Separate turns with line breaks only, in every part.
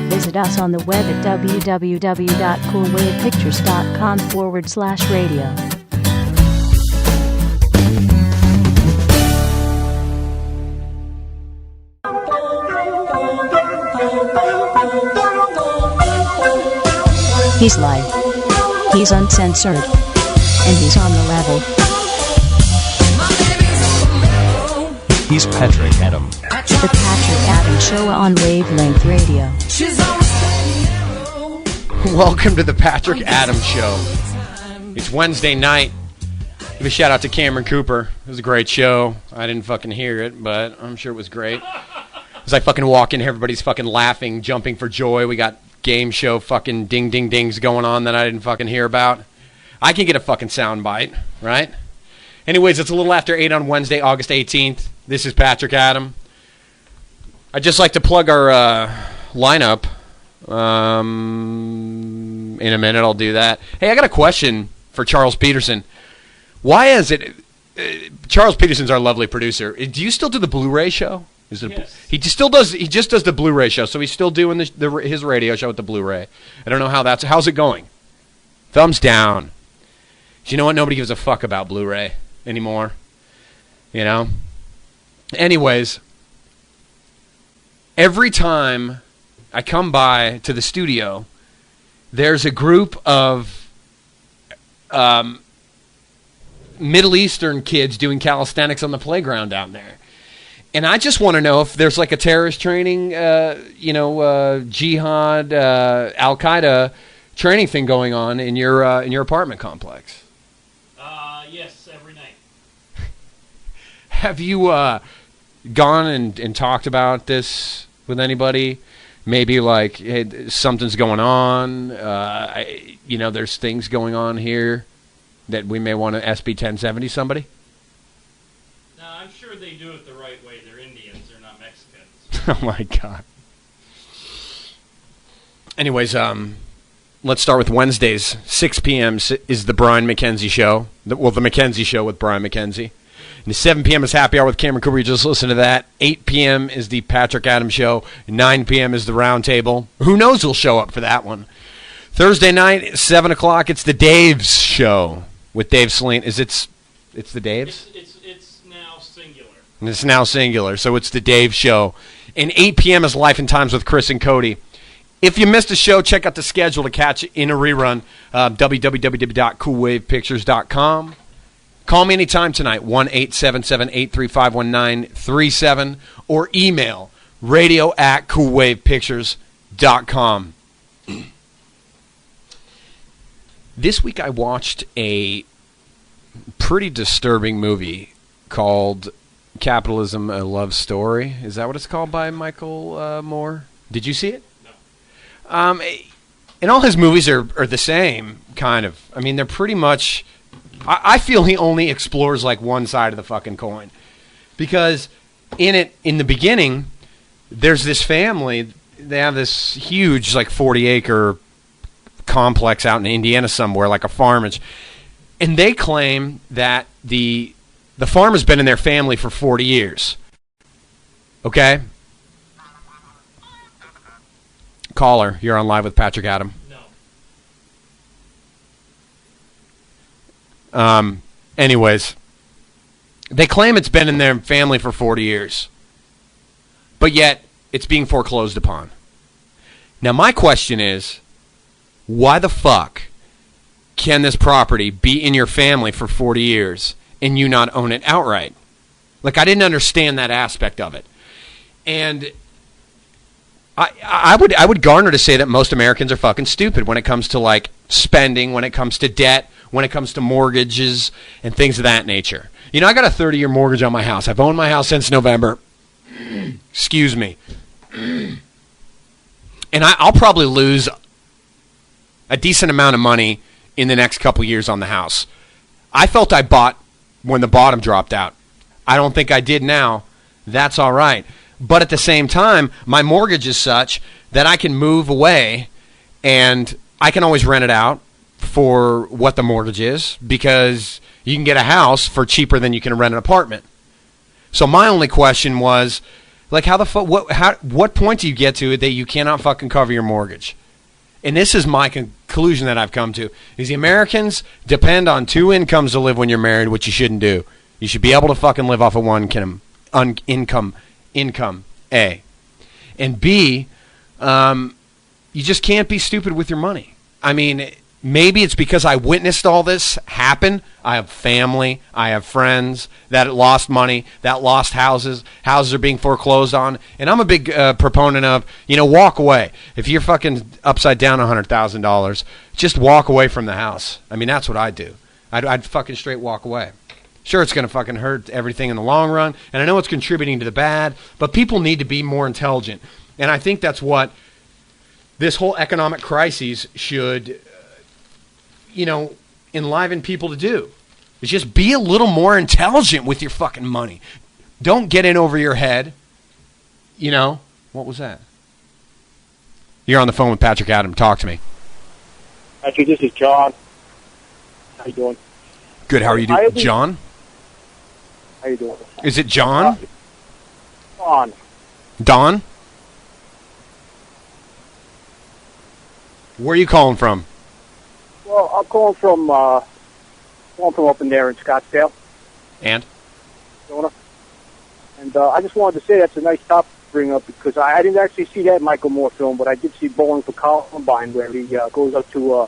Visit us on the web at www.coolwavepictures.com/radio. He's live. He's uncensored. And he's on the level.
He's Patrick Adam.
The Patrick Adam Show on Wavelength Radio.
Welcome to the Patrick Adam Show. It's Wednesday night. Give a shout out to Cameron Cooper. It was a great show. I didn't fucking hear it, but I'm sure it was great. As I fucking walk in, everybody's fucking laughing, jumping for joy. We got game show fucking ding ding dings going on that I didn't fucking hear about. I can get a fucking sound bite, right? Anyways, it's a little after 8 on Wednesday, August 18th. This is Patrick Adam. I'd just like to plug our lineup. In a minute, I'll do that. Hey, I got a question for Charles Peterson. Why is it... Charles Peterson's our lovely producer. Do you still do the Blu-ray show?
Yes.
He just does the Blu-ray show, so he's still doing his radio show with the Blu-ray. I don't know how's it going? Thumbs down. Do you know what? Nobody gives a fuck about Blu-ray anymore. You know? Anyways, every time I come by to the studio, there's a group of Middle Eastern kids doing calisthenics on the playground down there. And I just want to know if there's like a terrorist training, jihad, Al-Qaeda training thing going on in your apartment complex.
Yes, every night.
Have you gone and talked about this with anybody? Maybe like, hey, something's going on. There's things going on here that we may want to SB 1070 somebody.
No, I'm sure they do it the right way. They're Indians. They're not Mexicans.
Oh my God. Anyways, let's start with Wednesdays. 6 p.m. is the Brian McKenzie Show. The McKenzie Show with Brian McKenzie. And 7 p.m. is Happy Hour with Cameron Cooper. You just listen to that. 8 p.m. is the Patrick Adams Show. 9 p.m. is the Round Table. Who knows who'll show up for that one. Thursday night, 7 o'clock, it's the Dave's Show with Dave Saline. It's the Dave's?
It's now singular.
And it's now singular, so it's the Dave Show. And 8 p.m. is Life and Times with Chris and Cody. If you missed a show, check out the schedule to catch it in a rerun. www.coolwavepictures.com. Call me anytime tonight, 1-877-835-1937, or email radio@coolwavepictures.com. This week I watched a pretty disturbing movie called Capitalism, A Love Story. Is that what it's called by Michael Moore? Did you see it?
No.
And all his movies are the same, kind of. I mean, they're pretty much... I feel he only explores like one side of the fucking coin. Because in the beginning, there's this family. They have this huge, like 40-acre complex out in Indiana somewhere, like a farm. And they claim that the farm has been in their family for 40 years. Okay? Caller, you're on Live with Patrick Adam. Anyways, they claim it's been in their family for 40 years, but yet it's being foreclosed upon. Now, my question is, why the fuck can this property be in your family for 40 years and you not own it outright? Like, I didn't understand that aspect of it. And I would garner to say that most Americans are fucking stupid when it comes to, like, spending, when it comes to debt, when it comes to mortgages and things of that nature. You know, I got a 30-year mortgage on my house. I've owned my house since November. Excuse me. And I'll probably lose a decent amount of money in the next couple years on the house. I felt I bought when the bottom dropped out. I don't think I did now. That's all right. But at the same time, my mortgage is such that I can move away and I can always rent it out for what the mortgage is, because you can get a house for cheaper than you can rent an apartment. So my only question was, Like, how the fuck? What point do you get to it that you cannot fucking cover your mortgage? And this is my conclusion that I've come to: is the Americans depend on 2 incomes to live when you're married, which you shouldn't do. You should be able to fucking live off of one income. A, and B, you just can't be stupid with your money. I mean, maybe it's because I witnessed all this happen. I have family, I have friends that lost money, that lost houses. Houses are being foreclosed on. And I'm a big proponent of, walk away. If you're fucking upside down $100,000, just walk away from the house. I mean, that's what I'd do. I'd fucking straight walk away. Sure, it's going to fucking hurt everything in the long run. And I know it's contributing to the bad, but people need to be more intelligent. And I think that's what this whole economic crisis should enliven people to do. Is just be a little more intelligent with your fucking money. Don't get in over your head. What was that? You're on the phone with Patrick Adam. Talk to me.
Actually, this is John. How you doing?
Good. How are you doing? John?
How you doing?
Is it John?
Don.
Don? Where are you calling from?
Well, I'm calling from up in there in Scottsdale.
And?
Arizona. And I just wanted to say that's a nice topic to bring up because I didn't actually see that Michael Moore film, but I did see Bowling for Columbine where he goes up to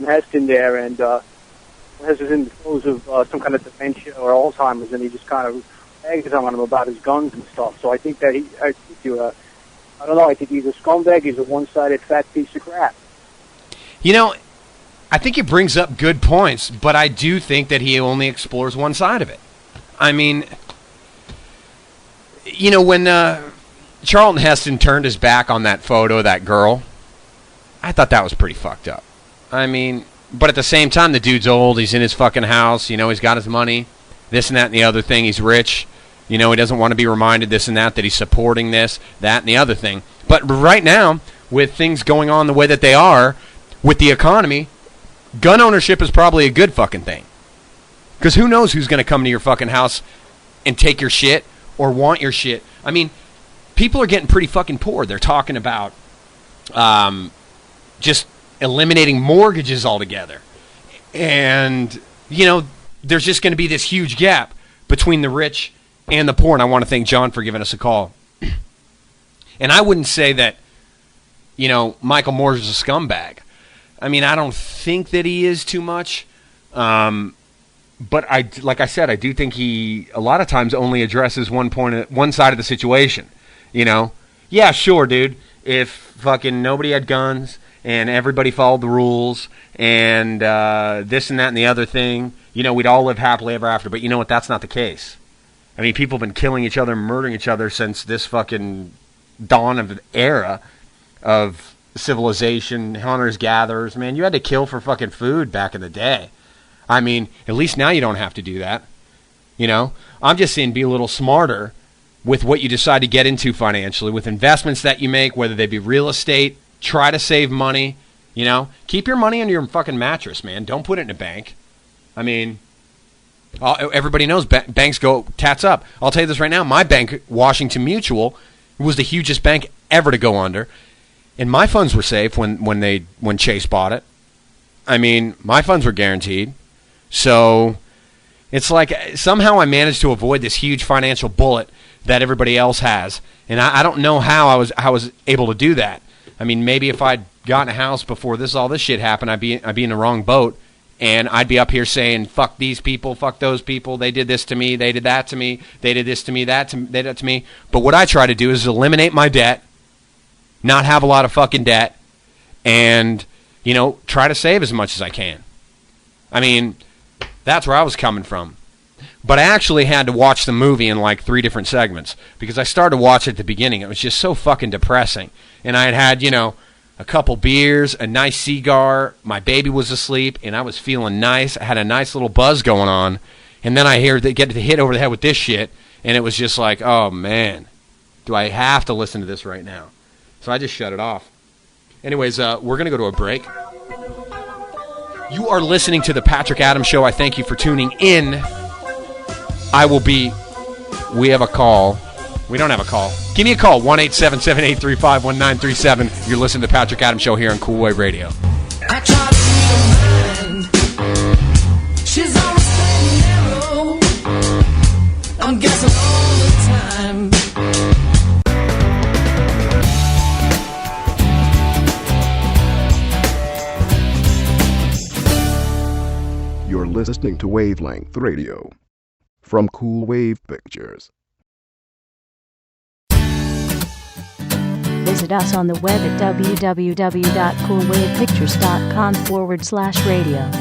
Heston there and has in the throes of some kind of dementia or Alzheimer's, and he just kind of eggs on him about his guns and stuff. So I think that I think he's a scumbag. He's a one-sided fat piece of crap.
I think he brings up good points, but I do think that he only explores one side of it. I mean, when Charlton Heston turned his back on that photo of that girl, I thought that was pretty fucked up. I mean, but at the same time, the dude's old. He's in his fucking house. He's got his money, this and that and the other thing. He's rich. He doesn't want to be reminded this and that he's supporting this, that, and the other thing. But right now, with things going on the way that they are with the economy, gun ownership is probably a good fucking thing. Because who knows who's going to come to your fucking house and take your shit or want your shit. I mean, people are getting pretty fucking poor. They're talking about just eliminating mortgages altogether. And, there's just going to be this huge gap between the rich and the poor. And I want to thank John for giving us a call. And I wouldn't say that, Michael Moore's a scumbag. I mean, I don't think that he is too much. But like I said, I do think he a lot of times only addresses one side of the situation. Yeah, sure, dude. If fucking nobody had guns and everybody followed the rules and this and that and the other thing, we'd all live happily ever after. But you know what? That's not the case. I mean, people have been killing each other and murdering each other since this fucking dawn of an era of civilization, hunters, gatherers. Man, you had to kill for fucking food back in the day. I mean, at least now you don't have to do that. I'm just saying be a little smarter with what you decide to get into financially, with investments that you make, whether they be real estate. Try to save money. Keep your money under your fucking mattress, man. Don't put it in a bank. I mean, everybody knows banks go tats up. I'll tell you this right now. My bank, Washington Mutual, was the hugest bank ever to go under. And my funds were safe when Chase bought it. I mean, my funds were guaranteed. So it's like somehow I managed to avoid this huge financial bullet that everybody else has. And I don't know how I was able to do that. I mean, maybe if I'd gotten a house before all this shit happened, I'd be in the wrong boat. And I'd be up here saying, fuck these people, fuck those people. They did this to me. They did that to me. They did this to me, they did that to me. But what I try to do is eliminate my debt, not have a lot of fucking debt, and, try to save as much as I can. I mean, that's where I was coming from. But I actually had to watch the movie in like 3 different segments because I started to watch it at the beginning. It was just so fucking depressing. And I had a couple beers, a nice cigar, my baby was asleep, and I was feeling nice. I had a nice little buzz going on. And then I hear they get hit over the head with this shit, and it was just like, oh, man, do I have to listen to this right now? So I just shut it off. Anyways, we're going to go to a break. You are listening to The Patrick Adams Show. I thank you for tuning in. We have a call. We don't have a call. Give me a call, 1-877-835-1937. You're listening to the Patrick Adams Show here on Cool Wave Radio.
I try to read her mind. She's always staying narrow. I'm guessing all the time.
You're listening to Wavelength Radio from Cool Wave Pictures.
Visit us on the web at www.coolwavepictures.com/radio.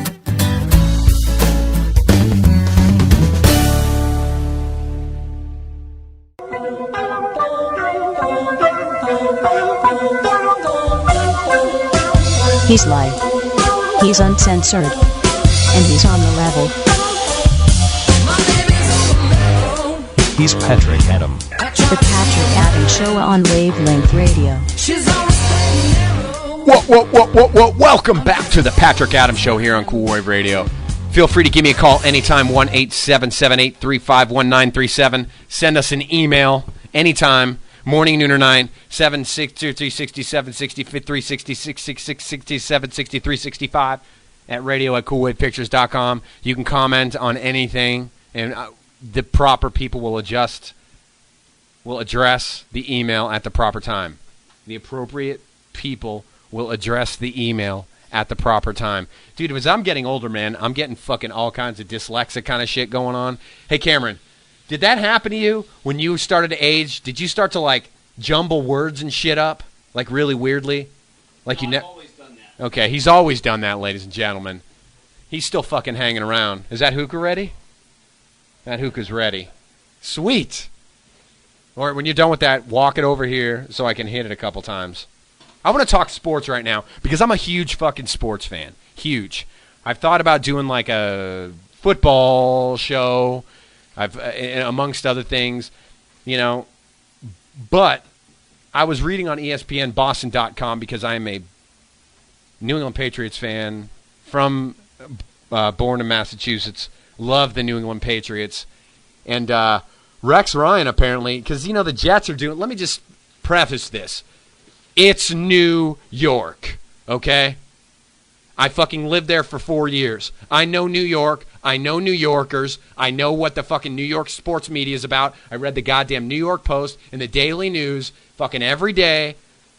He's live. He's uncensored. And he's on the level.
He's Patrick Adams.
The Patrick Adams Show on Wavelength Radio.
Welcome back to the Patrick Adams Show here on Cool Wave Radio. Feel free to give me a call anytime, 1-877-835-1937. Send us an email anytime, morning, noon, or night, 763-367, 6366, 67, 6365 at radio@coolwavepictures.com. You can comment on anything, and the proper people will address the email at the proper time. The appropriate people will address the email at the proper time. Dude, as I'm getting older, man, I'm getting fucking all kinds of dyslexic kind of shit going on. Hey, Cameron, did that happen to you when you started to age? Did you start to, like, jumble words and shit up, like, really weirdly? Like you
I've always done that.
Okay, he's always done that, ladies and gentlemen. He's still fucking hanging around. Is that hookah ready? That hookah's ready. Sweet. All right, when you're done with that, walk it over here so I can hit it a couple times. I want to talk sports right now because I'm a huge fucking sports fan. Huge. I've thought about doing like a football show, amongst other things, you know. But I was reading on ESPN Boston.com because I am a New England Patriots fan from born in Massachusetts. Love the New England Patriots. And Rex Ryan, apparently, because, you know, the Jets are doing... Let me just preface this. It's New York, okay? I fucking lived there for 4 years. I know New York. I know New Yorkers. I know what the fucking New York sports media is about. I read the goddamn New York Post and the Daily News fucking every day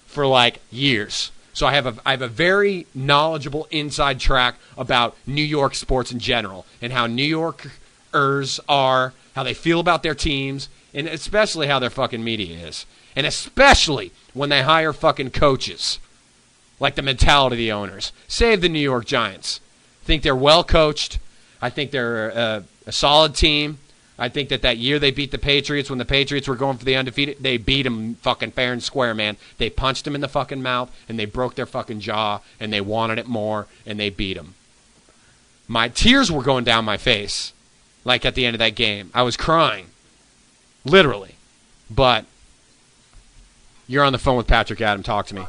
for, like, years. So I have a very knowledgeable inside track about New York sports in general and how New Yorkers are, how they feel about their teams, and especially how their fucking media is. And especially when they hire fucking coaches, like the mentality of the owners. Save the New York Giants. I think they're well coached. I think they're a solid team. I think that year they beat the Patriots, when the Patriots were going for the undefeated, they beat them fucking fair and square, man. They punched them in the fucking mouth, and they broke their fucking jaw, and they wanted it more, and they beat them. My tears were going down my face, like at the end of that game. I was crying, literally. But you're on the phone with Patrick Adams. Talk to me.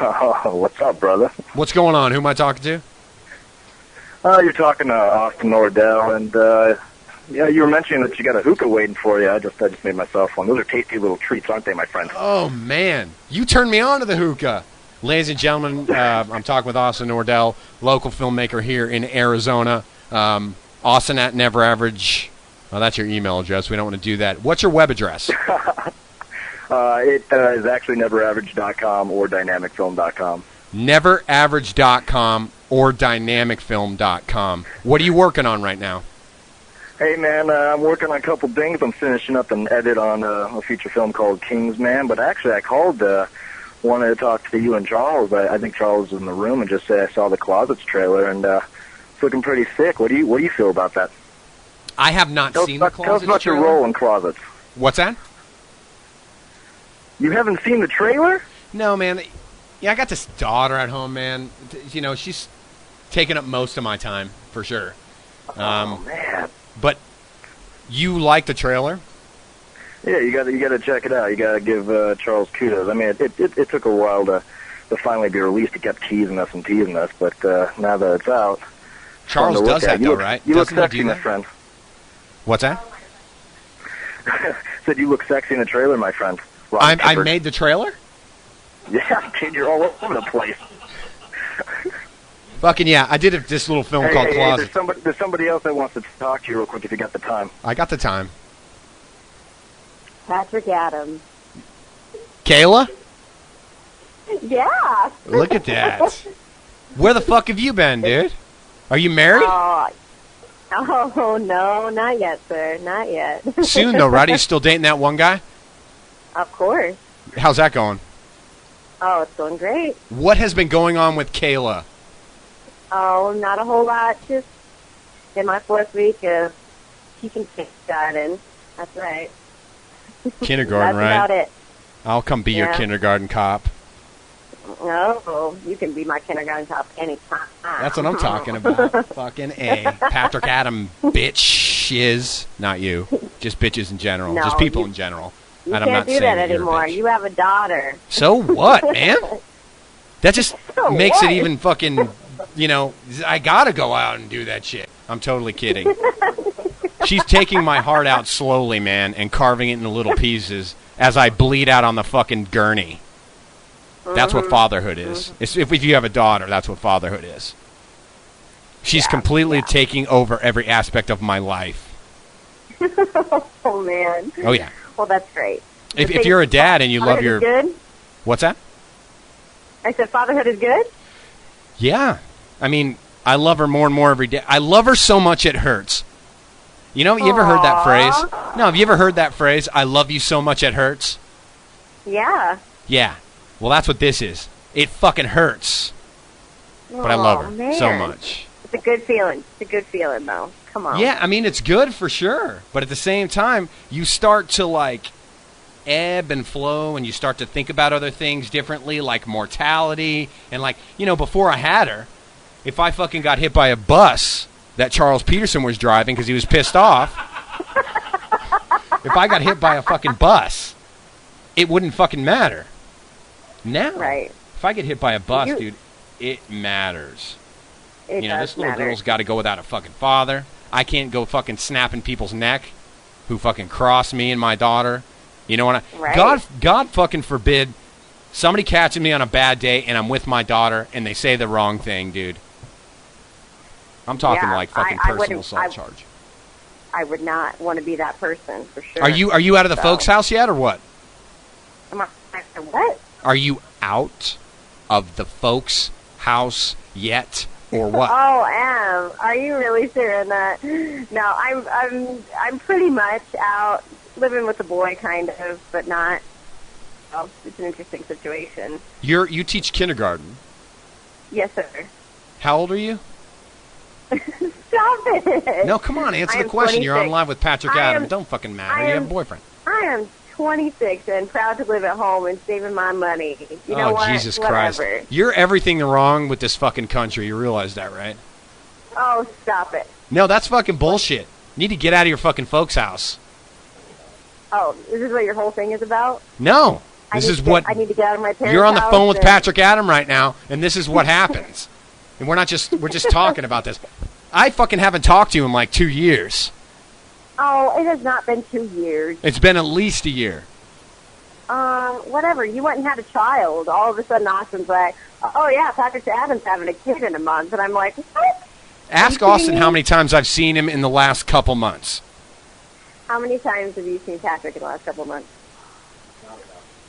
Oh, what's up, brother?
What's going on? Who am I talking to?
You're talking to Austin Nordell, and yeah, you were mentioning that you got a hookah waiting for you. I just made myself one. Those are tasty little treats, aren't they, my friend?
Oh man, you turned me on to the hookah, ladies and gentlemen. I'm talking with Austin Nordell, local filmmaker here in Arizona. Austin at Never Average. Oh, that's your email address. We don't want to do that. What's your web address?
It is actually neveraverage.com or dynamicfilm.com.
Neveraverage.com or dynamicfilm.com. What are you working on right now?
Hey, man, I'm working on a couple things. I'm finishing up an edit on a feature film called Kingsman, but actually I called, wanted to talk to you and Charles. I think Charles was in the room and just said I saw the Closets trailer, and it's looking pretty sick. What do you feel about that?
I have not seen the Closets
Tell us about
trailer.
your role in Closets.
What's that?
You haven't seen the trailer?
No, man. Yeah, I got this daughter at home, man. You know, she's taking up most of my time, for sure.
Oh, man.
But you like the trailer?
Yeah, you got to check it out. You got to give Charles kudos. I mean, it took a while to finally be released. He kept teasing us, but now that it's out,
Charles does that, though, right?
You look
Doesn't he
sexy,
do
my
that?
friend.
What's that?
Said you look sexy in the trailer, my friend. Ron
I
Pippard.
made the trailer?
Yeah, dude, you're all over the place.
Fucking yeah, I did this little film called Closet.
There's somebody else that wants to talk to you real quick if you got the time.
I got the time.
Patrick Adams.
Kayla?
Yeah.
Look at that. Where the fuck have you been, dude? Are you married?
Oh, no, not yet, sir. Not yet.
Soon, though, right? Are you still dating that one guy?
Of course.
How's that going?
Oh, it's going great.
What has been going on with Kayla?
Oh, not a whole lot. Just in my 4th week of teaching kindergarten. That's right.
Kindergarten,
That's
right?
about it.
I'll come be your
Yeah.
kindergarten cop.
Oh, you can be my kindergarten top anytime.
That's what I'm talking about. Fucking A. Patrick Adam bitches. Not you. Just bitches in general.
No,
just people
you-
in general.
You
And I'm
can't
not
do
saying
that
you're a
anymore.
bitch.
You have a daughter.
So what, man? That just
So
makes
what?
it even fucking, I gotta go out and do that shit. I'm totally kidding. She's taking my heart out slowly, man, and carving it into little pieces as I bleed out on the fucking gurney. That's what fatherhood is. If you have a daughter, that's what fatherhood is. She's completely taking over every aspect of my life.
Oh, man.
Oh, yeah.
Well, that's great.
If you're a dad and you love your...
Fatherhood is good?
What's that?
I said fatherhood is good?
Yeah. I mean, I love her more and more every day. I love her so much it hurts. You ever heard that phrase? No, have you ever heard that phrase, I love you so much it hurts?
Yeah.
Yeah. Well, that's what this is. It fucking hurts. But I love her so much.
It's a good feeling. It's a good feeling, though. Come on.
Yeah, I mean, it's good for sure. But at the same time, you start to, ebb and flow, and you start to think about other things differently, like mortality. And, before I had her, if I fucking got hit by a bus that Charles Peterson was driving because he was pissed off, if I got hit by a fucking bus, it wouldn't fucking matter. Now, if I get hit by a bus, dude, it matters. This little girl's got to go without a fucking father. I can't go fucking snapping people's neck who fucking cross me and my daughter. You know what God fucking forbid somebody catching me on a bad day and I'm with my daughter and they say the wrong thing, dude. I'm talking fucking personal assault charge.
I would not want to be that person, for sure.
Are you out of the folks' house yet or what?
What?
Are you out of the folks' house yet or what?
Oh, are you really saying that? No, I'm pretty much out, living with a boy, kind of, but not. Well, it's an interesting situation.
You teach kindergarten.
Yes, sir.
How old are you?
Stop it.
No, come on, answer the question.
26.
You're on live with Patrick Adam. It don't fucking matter. You have a boyfriend.
I am 26 and proud to live at home and saving my money. You know what?
Jesus
Whatever.
Christ. You're everything wrong with this fucking country. You realize that, right?
Oh, stop it.
No, that's fucking bullshit. You need to get out of your fucking folks' house.
Oh, is this what your whole thing is about?
No.
I need to get out of my parents'
You're on the
house
phone with
and-
Patrick Adam right now, and this is what happens. And we're just talking about this. I fucking haven't talked to you in like 2 years.
Oh, it has not been 2 years.
It's been at least a year.
Whatever. You went and had a child. All of a sudden, Austin's like, oh, yeah, Patrick Adam's having a kid in a month. And I'm like, what?
Ask Austin how many times I've seen him in the last couple months.
How many times have you seen Patrick in the last couple of months?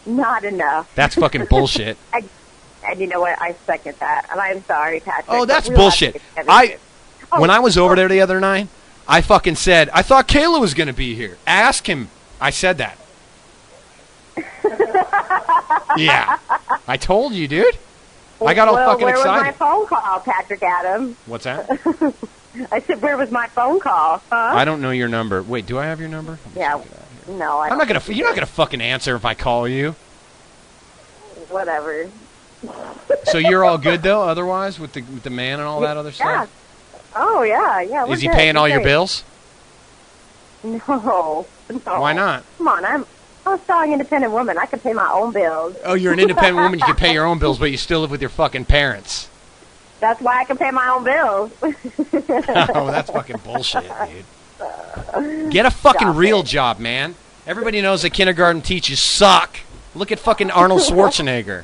Not enough.
That's fucking bullshit.
And you know what? I second that. And I'm sorry, Patrick.
Oh, that's
but we'll have to
bullshit.
get together.
When I was over there the other night, I fucking said, I thought Kayla was going to be here. Ask him. I said that. Yeah. I told you, dude. I got all fucking
where
excited.
Where was my phone call, Patrick Adam?
What's that?
I said, where was my phone call? Huh?
I don't know your number. Wait, do I have your number?
Yeah. No, I don't.
You're not gonna fucking answer if I call you.
Whatever.
So you're all good though, otherwise, with the man and all that other stuff?
Oh, yeah.
Is he paying all your bills?
No.
Why not?
Come on, I'm a strong, independent woman. I can pay my own bills.
Oh, you're an independent woman. You can pay your own bills, but you still live with your fucking parents.
That's why I can pay my own bills.
Oh, that's fucking bullshit, dude. Get a fucking real job, man. Everybody knows that kindergarten teachers suck. Look at fucking Arnold Schwarzenegger.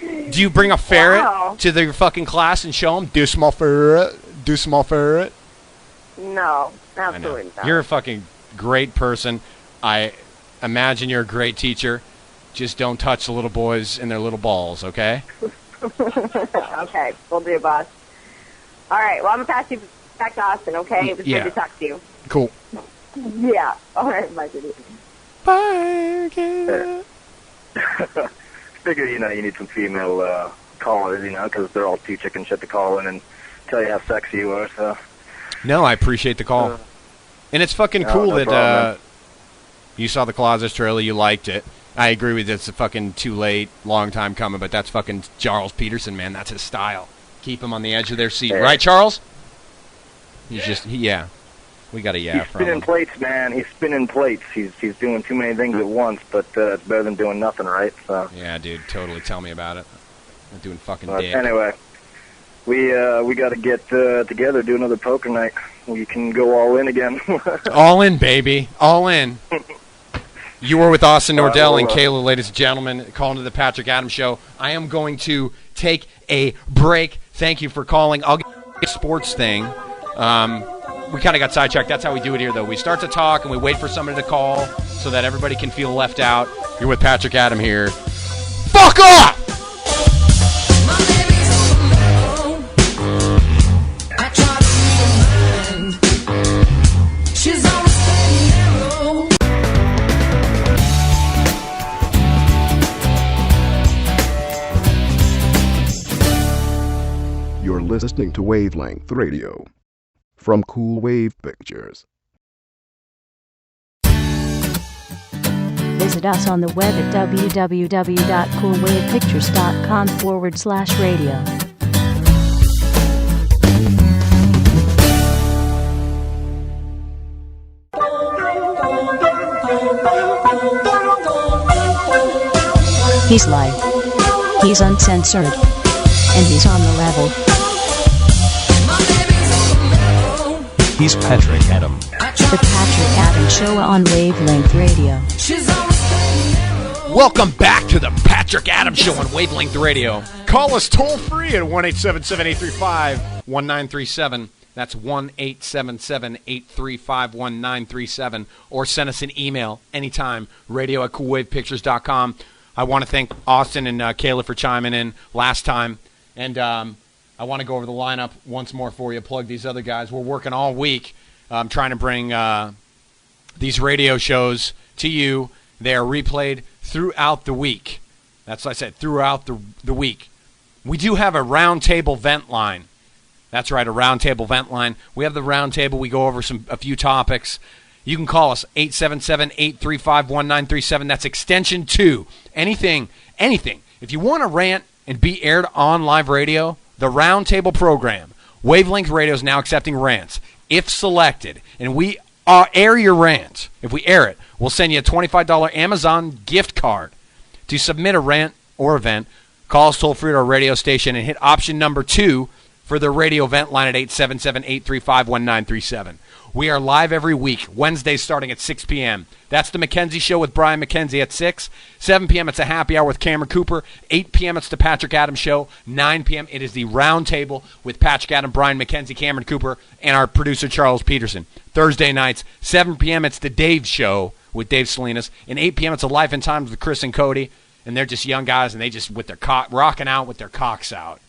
Do you bring a ferret to your fucking class and show them? Do small ferret. Do small ferret.
No, absolutely not.
You're a fucking great person. I imagine you're a great teacher. Just don't touch the little boys and their little balls, okay?
Okay, we'll do, boss. All right, well, I'm going to pass you back to Austin, okay? It was good to talk to you.
Cool.
Yeah. All right, bye, Judy.
Bye,
Figure, you need some female callers, because they're all too chicken shit to call in and tell you how sexy you are, so.
No, I appreciate the call. And it's fucking cool
no
that
problem,
you saw the Colossus trailer, you liked it. I agree with you, it's a fucking too late, long time coming, but that's fucking Charles Peterson, man. That's his style. Keep him on the edge of their seat. Right, Charles? He's we got a
He's
from him.
spinning plates, man. He's spinning plates. He's doing too many things at once, but it's better than doing nothing, right? So.
Yeah, dude, totally. Tell me about it. I'm doing fucking dick.
Anyway, we got to get together, do another poker night. We can go all in again.
All in, baby. All in. You were with Austin Nordell and Kayla, ladies and gentlemen, calling to the Patrick Adams Show. I am going to take a break. Thank you for calling. I'll get a sports thing. We kind of got sidetracked. That's how we do it here, though. We start to talk, and we wait for somebody to call so that everybody can feel left out. You're with Patrick Adam here. Fuck off!
You're listening to Wavelength Radio from Cool Wave Pictures.
Visit us on the web at www.coolwavepictures.com/radio. He's live. He's uncensored. And he's on the level.
He's Patrick Adam.
The Patrick Adams Show on Wavelength Radio.
Welcome back to the Patrick Adams Show on Wavelength Radio. Call us toll free at 1-877-835-1937. That's 1-877-835-1937. Or send us an email anytime, radio@coolwavepictures.com. I want to thank Austin and Kayla for chiming in last time. And I want to go over the lineup once more for you, plug these other guys. We're working all week trying to bring these radio shows to you. They are replayed throughout the week. That's what I said, throughout the week. We do have a roundtable vent line. That's right, a roundtable vent line. We have the roundtable. We go over a few topics. You can call us, 877-835-1937. That's extension 2. Anything. If you want to rant and be aired on live radio, the Roundtable program, Wavelength Radio is now accepting rants. If selected, and we air your rant, if we air it, we'll send you a $25 Amazon gift card. To submit a rant or event, call us toll-free to our radio station and hit option number 2 for the radio vent line at 877-835-1937. We are live every week, Wednesdays starting at 6 p.m. That's the McKenzie Show with Brian McKenzie at 6. 7 p.m. it's a happy hour with Cameron Cooper. 8 p.m. it's the Patrick Adams Show. 9 p.m. it is the Roundtable with Patrick Adams, Brian McKenzie, Cameron Cooper, and our producer Charles Peterson. Thursday nights, 7 p.m. it's the Dave Show with Dave Salinas. And 8 p.m. it's a Life in Times with Chris and Cody. And they're just young guys, and they just with their rocking out with their cocks out.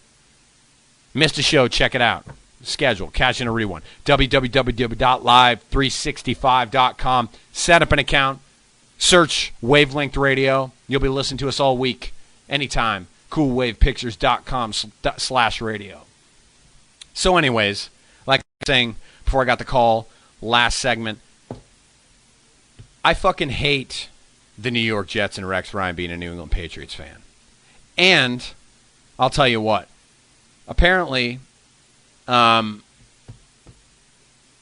Missed a show, check it out. Schedule, catch in a rewind. www.live365.com. Set up an account. Search Wavelength Radio. You'll be listening to us all week, anytime. coolwavepictures.com/radio. So anyways, like I was saying before I got the call, last segment, I fucking hate the New York Jets and Rex Ryan being a New England Patriots fan. And I'll tell you what. Apparently, the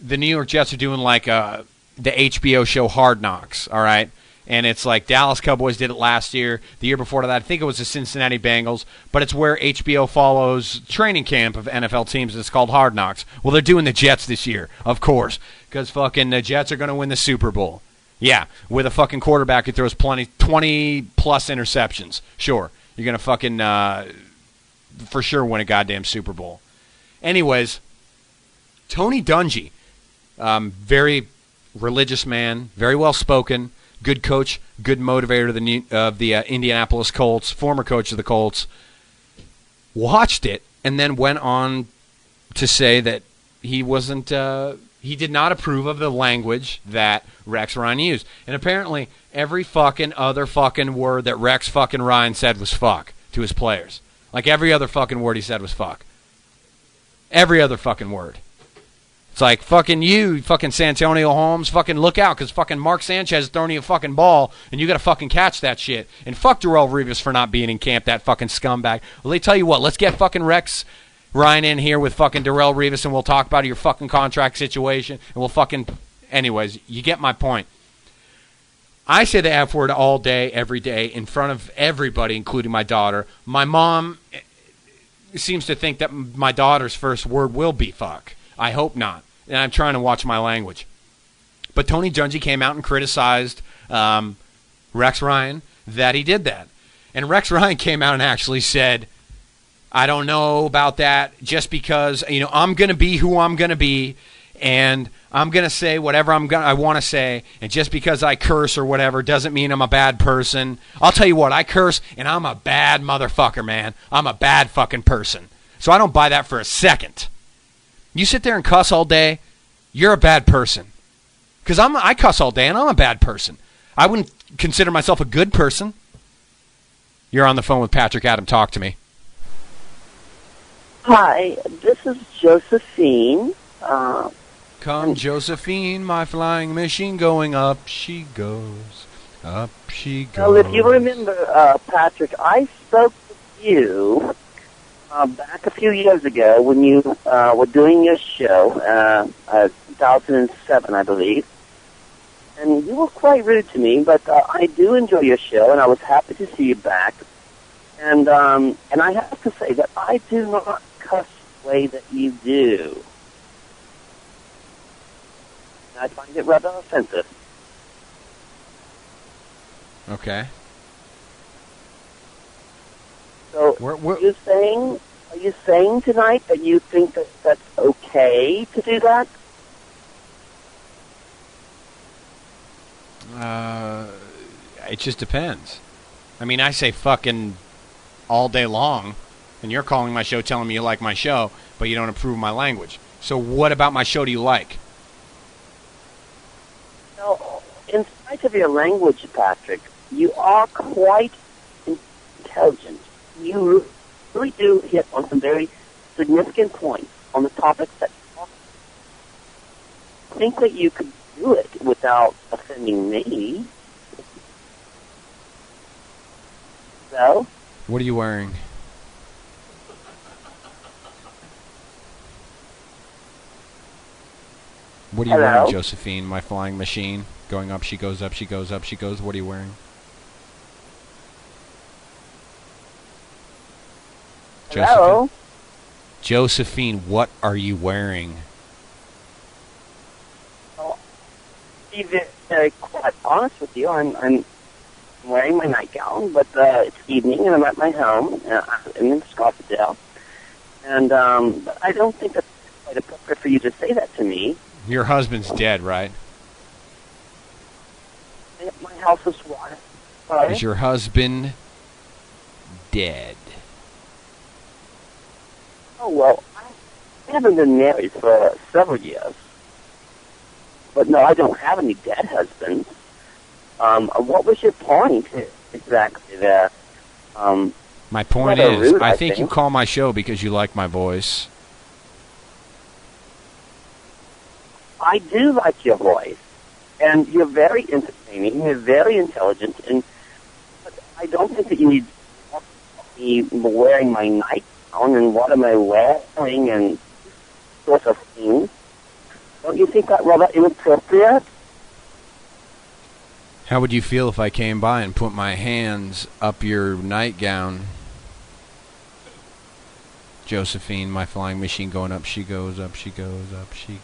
New York Jets are doing like the HBO show Hard Knocks, all right? And it's like Dallas Cowboys did it last year. The year before that, I think it was the Cincinnati Bengals. But it's where HBO follows training camp of NFL teams, and it's called Hard Knocks. Well, they're doing the Jets this year, of course, because fucking the Jets are going to win the Super Bowl. Yeah, with a fucking quarterback who throws 20-plus interceptions. Sure, you're going to fucking, for sure, win a goddamn Super Bowl. Anyways, Tony Dungy, very religious man, very well-spoken, good coach, good motivator of the Indianapolis Colts, former coach of the Colts, watched it and then went on to say that he wasn't, he did not approve of the language that Rex Ryan used. And apparently every fucking other fucking word that Rex fucking Ryan said was fuck to his players. Like every other fucking word he said was fuck. Every other fucking word. It's like, fucking you, fucking Santonio Holmes, fucking look out, because fucking Mark Sanchez is throwing you a fucking ball, and you got to fucking catch that shit. And fuck Darrelle Revis for not being in camp, that fucking scumbag. Well, they tell you what, let's get fucking Rex Ryan in here with fucking Darrelle Revis, and we'll talk about your fucking contract situation, and we'll fucking... Anyways, you get my point. I say the F word all day, every day, in front of everybody, including my daughter. My mom seems to think that my daughter's first word will be fuck. I hope not. And I'm trying to watch my language. But Tony Dungy came out and criticized Rex Ryan that he did that. And Rex Ryan came out and actually said, I don't know about that, just because, I'm going to be who I'm going to be, and I'm going to say whatever I want to say, and just because I curse or whatever doesn't mean I'm a bad person. I'll tell you what, I curse, and I'm a bad motherfucker, man. I'm a bad fucking person. So I don't buy that for a second. You sit there and cuss all day, you're a bad person. Because I cuss all day, and I'm a bad person. I wouldn't consider myself a good person. You're on the phone with Patrick Adam. Talk to me.
Hi, this is Josiphine.
Come, Josiphine, my flying machine, going up she goes, up she goes.
Well, if you remember, Patrick, I spoke with you back a few years ago when you were doing your show, 2007, I believe. And you were quite rude to me, but I do enjoy your show, and I was happy to see you back. And I have to say that I do not cuss the way that you do. I find it rather offensive.
Okay.
So, are you saying tonight that you think that that's okay to do that?
It just depends. I mean, I say fucking all day long, and you're calling my show telling me you like my show, but you don't approve of my language. So what about my show do you like?
No, in spite of your language, Patrick, you are quite intelligent. You really do hit on some very significant points on the topics that you talk about. I think that you could do it without offending me. So?
What are you wearing? What are you wearing, Josephine, my flying machine? Going up, she goes up, she goes up, she goes. What are you wearing?
Hello?
Josephine, what are you wearing?
Well, to be very quite honest with you, I'm wearing my nightgown, but it's evening and I'm at my home. I'm in Scottsdale. And but I don't think that's quite appropriate for you to say that to me.
Your husband's dead, right?
My house is what? Sorry?
Is your husband dead?
Oh, well, I haven't been married for several years. But no, I don't have any dead husbands. What was your point exactly there?
My point is, I think you call my show because you like my voice.
I do like your voice, and you're very entertaining, you're very intelligent, and I don't think that you need me wearing my nightgown and what am I wearing and sort of thing. Don't you think that rather inappropriate?
How would you feel if I came by and put my hands up your nightgown? Josephine, my flying machine going up, she goes, up she goes, up she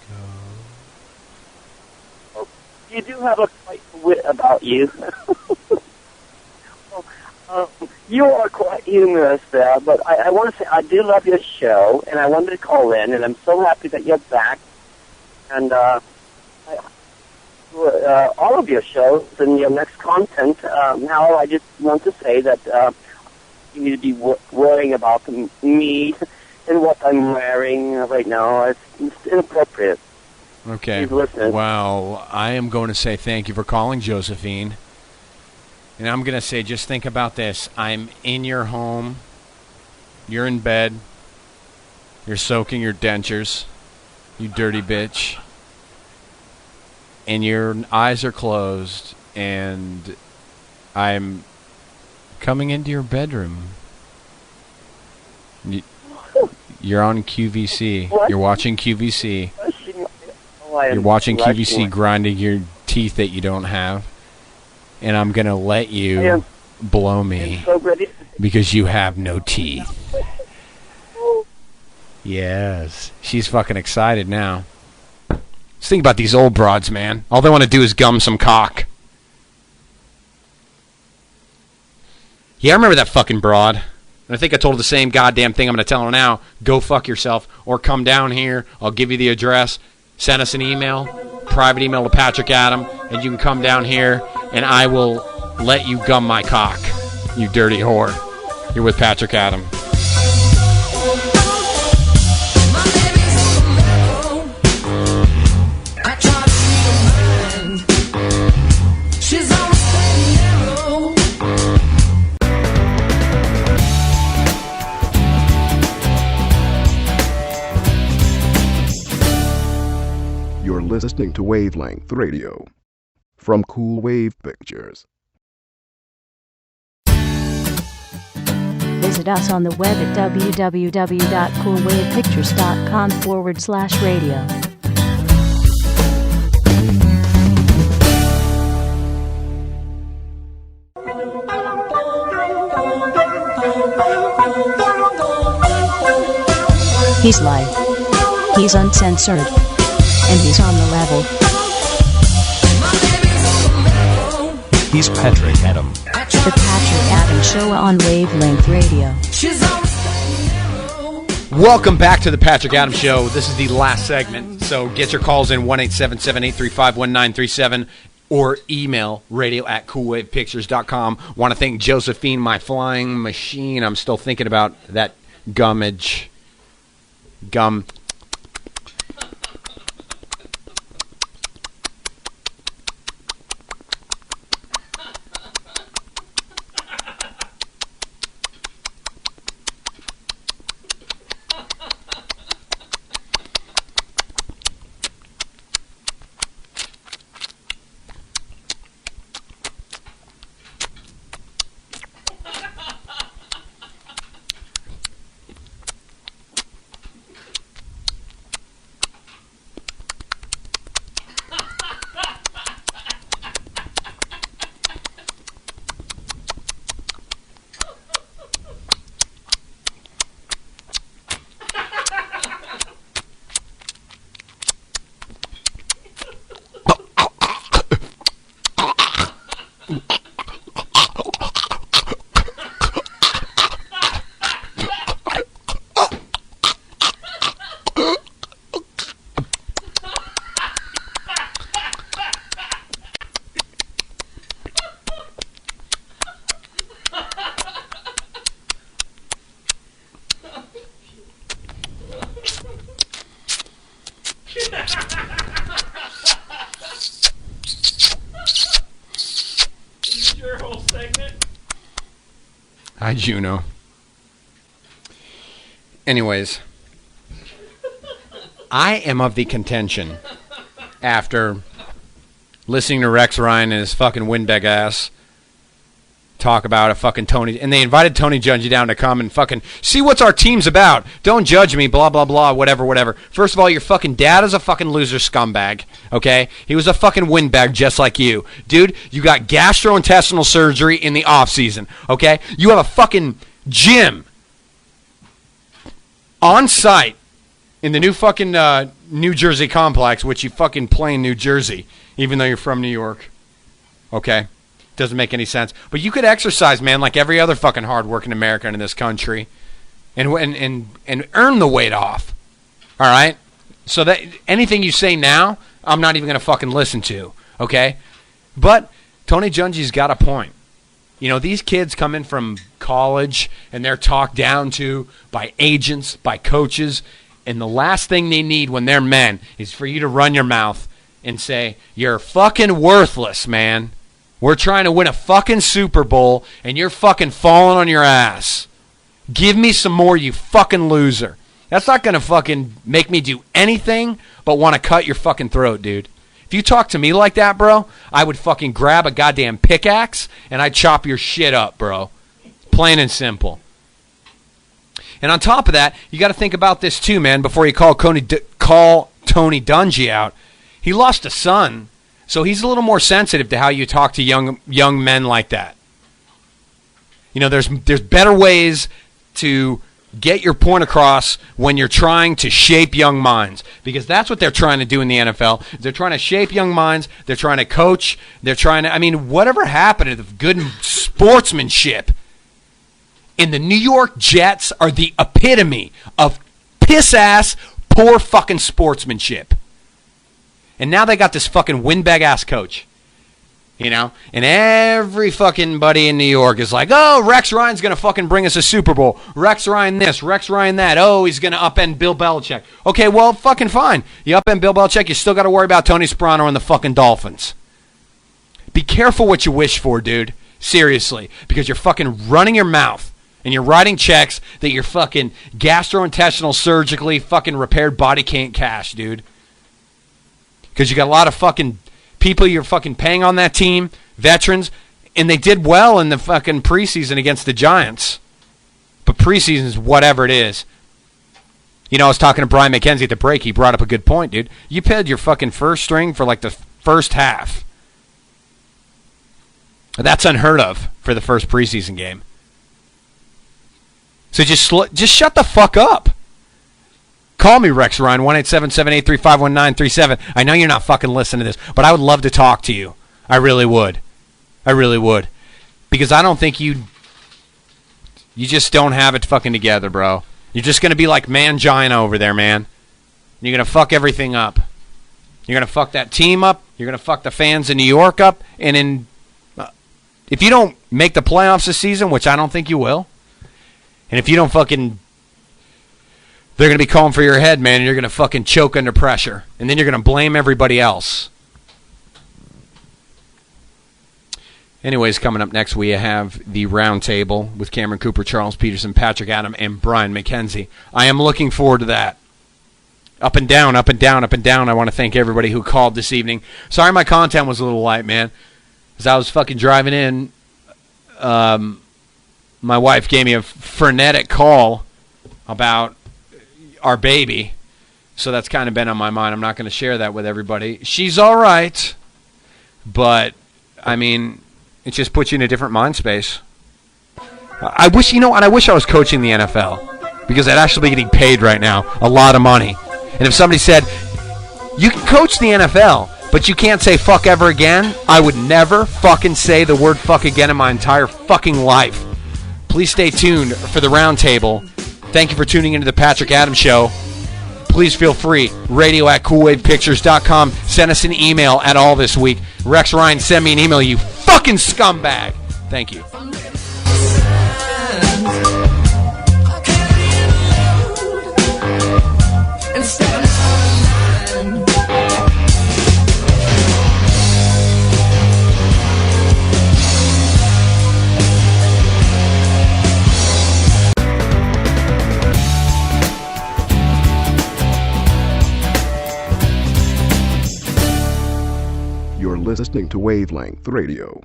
goes.
You do have a quite wit about you. You are quite humorous there, but I want to say I do love your show, and I wanted to call in, and I'm so happy that you're back. And all of your shows and your next content, now I just want to say that you need to be worrying about me and what I'm wearing right now. It's inappropriate.
Okay.
Please listen.
Well, I am going to say thank you for calling, Josephine. And I'm going to say, just think about this. I'm in your home. You're in bed. You're soaking your dentures. You dirty bitch. And your eyes are closed. And I'm coming into your bedroom. You're on QVC.
What?
You're watching QVC.
I am
You're watching QVC
blushing.
grinding your teeth that you don't have. And I'm going to let you blow me
So ready.
because you have no teeth. Yes. She's fucking excited now. Just think about these old broads, man. All they want to do is gum some cock. Yeah, I remember that fucking broad. And I think I told her the same goddamn thing I'm going to tell her now. Go fuck yourself or come down here. I'll give you the address. Send us an email, private email to Patrick Adam, and you can come down here and I will let you gum my cock, you dirty whore. You're with Patrick Adam.
My baby's on the level. I try to read her mind. She's on a straight and narrow.
You're listening to Wavelength Radio from Cool Wave Pictures.
Visit us on the web at www.coolwavepictures.com/radio. He's live. He's uncensored. And he's on the level.
He's Patrick Adam.
The Patrick Adam Show on Wavelength Radio.
Welcome back to the Patrick Adam Show. This is the last segment, so get your calls in 1-877-835-1937 or email radio@coolwavepictures.com. Want to thank Josephine, my flying machine. I'm still thinking about that gummage. Gum. Hi, Juno. Anyways, I am of the contention, after listening to Rex Ryan and his fucking windbag ass talk about a fucking Tony, and they invited Tony Dungy down to come and fucking see what's our team's about. Don't judge me, blah, blah, blah, whatever. First of all, your fucking dad is a fucking loser scumbag, okay? He was a fucking windbag just like you. Dude, you got gastrointestinal surgery in the off season, okay? You have a fucking gym on site in the new fucking New Jersey complex, which you fucking play in New Jersey, even though you're from New York. Okay? Doesn't make any sense. But you could exercise, man, like every other fucking hard-working American in this country and earn the weight off. All right? So that anything you say now, I'm not even going to fucking listen to. Okay? But Tony Dungy's got a point. You know, these kids come in from college and they're talked down to by agents, by coaches, and the last thing they need when they're men is for you to run your mouth and say, you're fucking worthless, man. We're trying to win a fucking Super Bowl, and you're fucking falling on your ass. Give me some more, you fucking loser. That's not going to fucking make me do anything but want to cut your fucking throat, dude. If you talk to me like that, bro, I would fucking grab a goddamn pickaxe, and I'd chop your shit up, bro. Plain and simple. And on top of that, you got to think about this too, man, before you call Tony Dungy out. He lost a son, so he's a little more sensitive to how you talk to young men like that. You know, there's better ways to get your point across when you're trying to shape young minds, because that's what they're trying to do in the NFL. They're trying to shape young minds. They're trying to coach. They're trying to, I mean, whatever happened to the good sportsmanship? And the New York Jets are the epitome of piss-ass, poor fucking sportsmanship. And now they got this fucking windbag-ass coach. You know? And every fucking buddy in New York is like, oh, Rex Ryan's going to fucking bring us a Super Bowl. Rex Ryan this, Rex Ryan that. Oh, he's going to upend Bill Belichick. Okay, well, fucking fine. You upend Bill Belichick, you still got to worry about Tony Soprano and the fucking Dolphins. Be careful what you wish for, dude. Seriously. Because you're fucking running your mouth. And you're writing checks that your fucking gastrointestinal surgically fucking repaired body can't cash, dude. Because you got a lot of fucking people you're fucking paying on that team, veterans, and they did well in the fucking preseason against the Giants. But preseason is whatever it is. You know, I was talking to Brian McKenzie at the break. He brought up a good point, dude. You paid your fucking first string for like the first half. That's unheard of for the first preseason game. So just shut the fuck up. Call me, Rex Ryan, 1-877-835-1937. I know you're not fucking listening to this, but I would love to talk to you. I really would. I really would. Because I don't think you just don't have it fucking together, bro. You're just going to be like Mangina over there, man. You're going to fuck everything up. You're going to fuck that team up. You're going to fuck the fans in New York up. And if you don't make the playoffs this season, which I don't think you will, and if you don't fucking, they're going to be calling for your head, man, and you're going to fucking choke under pressure. And then you're going to blame everybody else. Anyways, coming up next, we have the round table with Cameron Cooper, Charles Peterson, Patrick Adam, and Brian McKenzie. I am looking forward to that. Up and down, up and down, up and down. I want to thank everybody who called this evening. Sorry my content was a little light, man. As I was fucking driving in, my wife gave me a frenetic call about our baby. So that's kind of been on my mind. I'm not going to share that with everybody. She's all right. But, I mean, it just puts you in a different mind space. I wish, you know, and I wish I was coaching the NFL. Because I'd actually be getting paid right now. A lot of money. And if somebody said, you can coach the NFL, but you can't say fuck ever again, I would never fucking say the word fuck again in my entire fucking life. Please stay tuned for the round table. Thank you for tuning into the Patrick Adams Show. Please feel free. radio@coolwavepictures.com. Send us an email at all this week. Rex Ryan, send me an email, you fucking scumbag. Thank you.
You're listening to Wavelength Radio.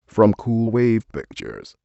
From Cool Wave Pictures.